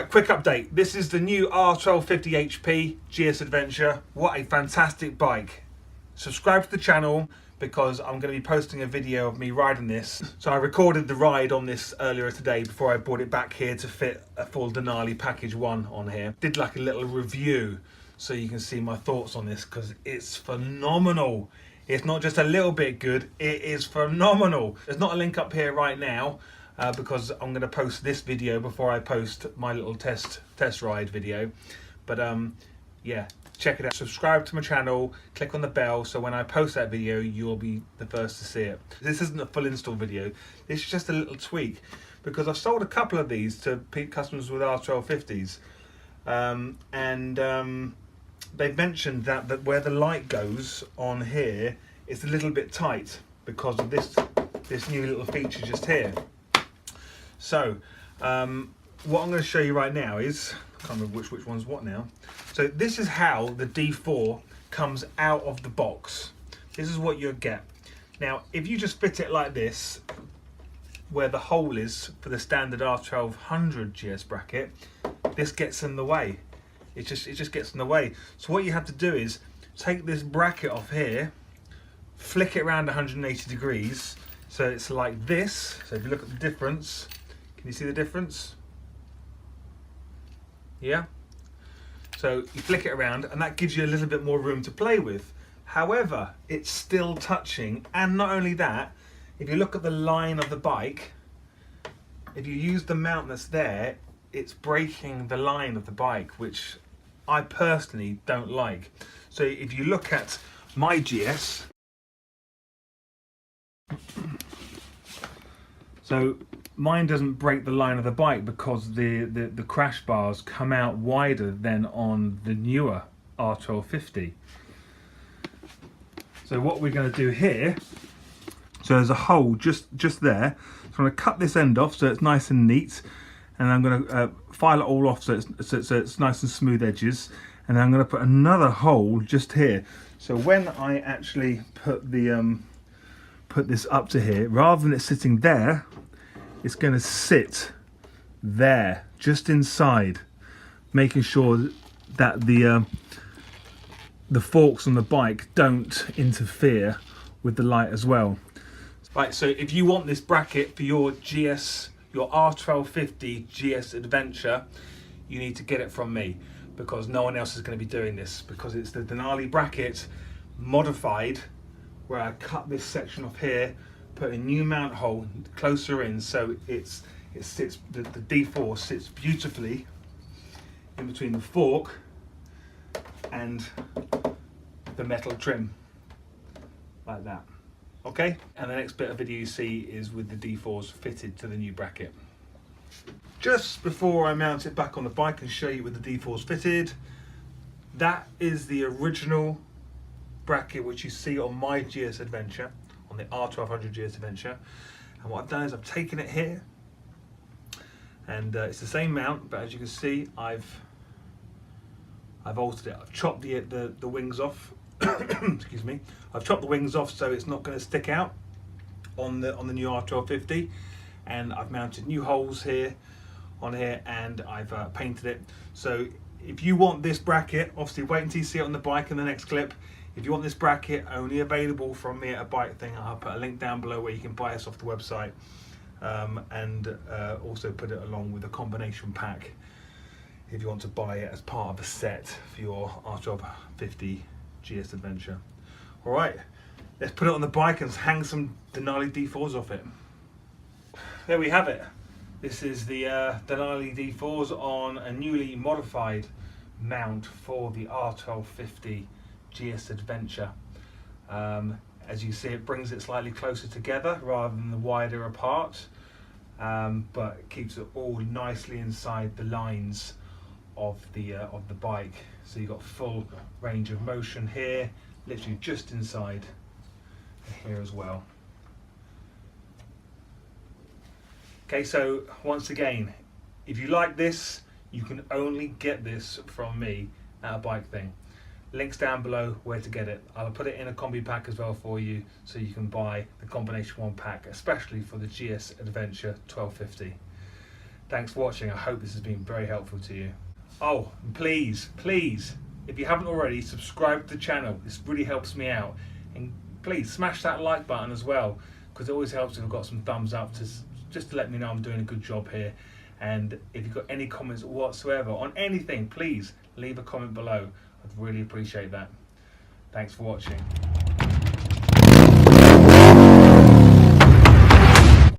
Right, quick update. This is the new R1250 HP GS Adventure. What a fantastic bike. Subscribe to the channel because I'm going to be posting a video of me riding this. So I recorded the ride on this earlier today before I brought it back here to fit a full Denali package 1 on here. Did like a little review so you can see my thoughts on this because it's phenomenal. It's not just a little bit good, it is phenomenal. There's not a link up here right now because I'm going to post this video before I post my little test ride video. But yeah, check it out. Subscribe to my channel, click on the bell so when I post that video you'll be the first to see it. This isn't a full install video, this is just a little tweak because I've sold a couple of these to customers with R1250s they've mentioned that where the light goes on here it's a little bit tight because of this new little feature just here. So what I'm going to show you right now is, I can't remember which one's what now. So this is how the D4 comes out of the box. This is what you'll get. Now if you just fit it like this, where the hole is for the standard R1200GS bracket, this gets in the way. It just gets in the way. So what you have to do is take this bracket off here, flick it around 180 degrees so it's like this. So if you look at the difference, can you see the difference? Yeah? So you flick it around and that gives you a little bit more room to play with. However, it's still touching, and not only that, if you look at the line of the bike, if you use the mount that's there, it's breaking the line of the bike, which I personally don't like. So if you look at my GS, so mine doesn't break the line of the bike because the crash bars come out wider than on the newer R1250. So what we're going to do here, so there's a hole just there, so I'm going to cut this end off so it's nice and neat, and I'm going to file it all off so it's nice and smooth edges, and then I'm going to put another hole just here. So when I actually put the put this up to here, rather than it sitting there, it's going to sit there, just inside, making sure that the forks on the bike don't interfere with the light as well. Right, so if you want this bracket for your GS, your R1250 GS Adventure, you need to get it from me because no one else is going to be doing this, because it's the Denali bracket modified, where I cut this section off here, put a new mount hole closer in, so it sits, the D4 sits beautifully in between the fork and the metal trim, like that. Okay, and the next bit of video you see is with the D4s fitted to the new bracket. Just before I mount it back on the bike and show you with the D4s fitted, that is the original bracket which you see on my GS Adventure, on the R1200GS Adventure. And what I've done is I've taken it here, and it's the same mount, but as you can see I've altered it. I've chopped the wings off. Excuse me. I've chopped the wings off so it's not going to stick out on the new R1250, and I've mounted new holes here on here, and I've painted it. So if you want this bracket, obviously wait until you see it on the bike in the next clip. If you want this bracket, only available from me at a bike thing, I'll put a link down below where you can buy us off the website, and also put it along with a combination pack if you want to buy it as part of a set for your R1250 GS Adventure. Alright, let's put it on the bike and hang some Denali D4s off it. There we have it. This is the Denali D4s on a newly modified mount for the R1250 GS Adventure. As you see, it brings it slightly closer together rather than the wider apart, but it keeps it all nicely inside the lines of the bike. So you've got full range of motion here, literally just inside, and here as well. Okay, so once again, if you like this, you can only get this from me at a bike thing. Links down below where to get it. I'll put it in a combi pack as well for you, so you can buy the combination 1 pack, especially for the GS Adventure 1250. Thanks for watching. I hope this has been very helpful to you. Oh, and please, if you haven't already, subscribe to the channel. This really helps me out. And please smash that like button as well, because it always helps if I've got some thumbs up just to let me know I'm doing a good job here. And if you've got any comments whatsoever on anything, please leave a comment below. I'd really appreciate that. Thanks for watching.